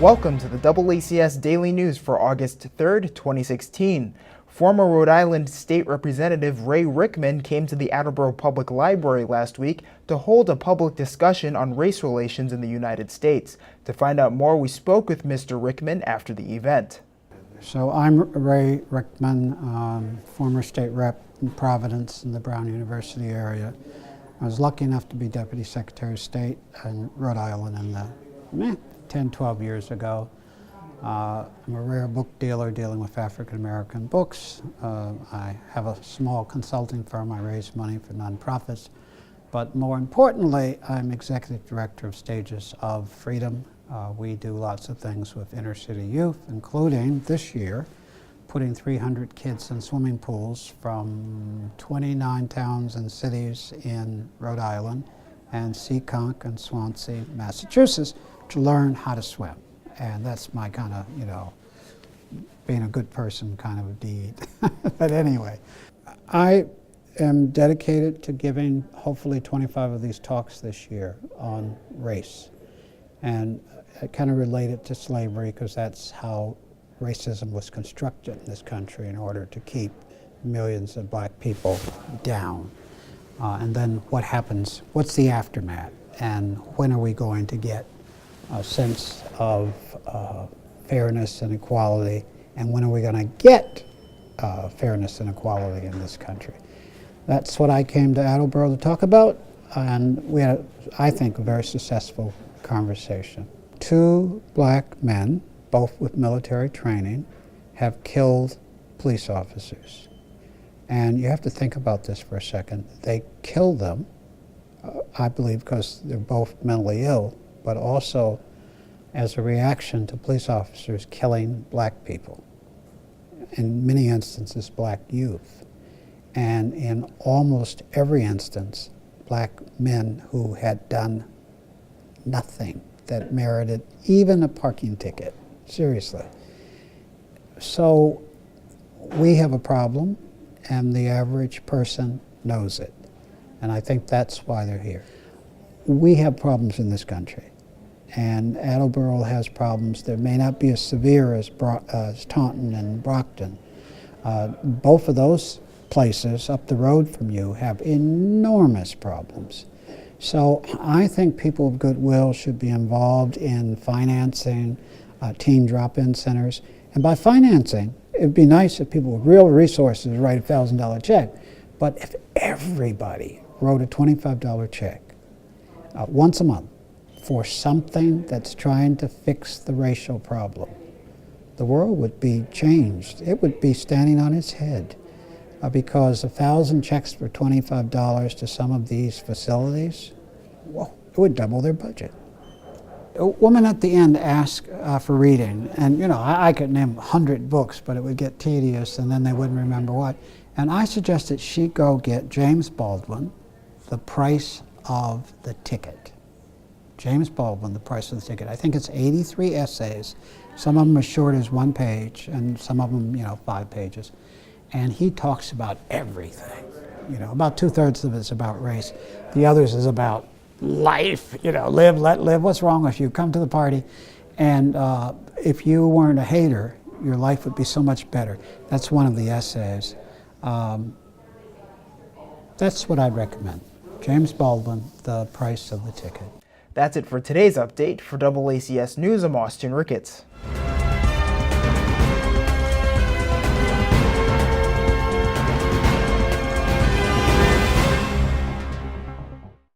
Welcome to the DoubleACS Daily News for August 3rd, 2016. Former Rhode Island State Representative Rickman came to the Attleboro Public Library last week to hold a public discussion on race relations in the United States. To find out more, we spoke with Mr. Rickman after the event. So I'm Ray Rickman, former state rep in Providence in the Brown University area. I was lucky enough to be Deputy Secretary of State in Rhode Island in the 10, 12 years ago. I'm a rare book dealer dealing with African American books. I have a small consulting firm. I raise money for nonprofits. But more importantly, I'm Executive Director of Stages of Freedom. We do lots of things with inner city youth, including this year, putting 300 kids in swimming pools from 29 towns and cities in Rhode Island and Seekonk and Swansea, Massachusetts, to learn how to swim. And that's my kind of, being a good person kind of deed. But anyway, I am dedicated to giving hopefully 25 of these talks this year on race. And I kind of relate it to slavery because that's how racism was constructed in this country in order to keep millions of black people down. And then what happens, what's the aftermath? And when are we going to get a sense of fairness and equality, and when are we going to get fairness and equality in this country? That's what I came to Attleboro to talk about, and we had, I think, a very successful conversation. 2 black men, both with military training, have killed police officers. And you have to think about this for a second. They killed them, I believe, because they're both mentally ill, but also as a reaction to police officers killing black people, in many instances black youth, and in almost every instance black men who had done nothing that merited even a parking ticket, seriously. So we have a problem, and the average person knows it, and I think that's why they're here. We have problems in this country, and Attleboro has problems that may not be as severe as Taunton and Brockton. Both of those places up the road from you have enormous problems. So I think people of goodwill should be involved in financing teen drop-in centers. And by financing, it'd be nice if people with real resources write a $1,000 check. But if everybody wrote a $25 check once a month for something that's trying to fix the racial problem, the world would be changed. It would be standing on its head because 1,000 checks for $25 to some of these facilities, well, it would double their budget. A woman at the end asked for reading, and I could name 100 books, but it would get tedious and then they wouldn't remember what. And I suggested she go get James Baldwin, The Price of the Ticket. James Baldwin, The Price of the Ticket. I think it's 83 essays. Some of them as short as 1 page, and some of them, 5 pages. And he talks about everything. About 2/3 of it's about race. The others is about life. Live, let live. What's wrong with you? Come to the party. And if you weren't a hater, your life would be so much better. That's one of the essays. That's what I'd recommend. James Baldwin, The Price of the Ticket. That's it for today's update. For DoubleACS News, I'm Austin Ricketts.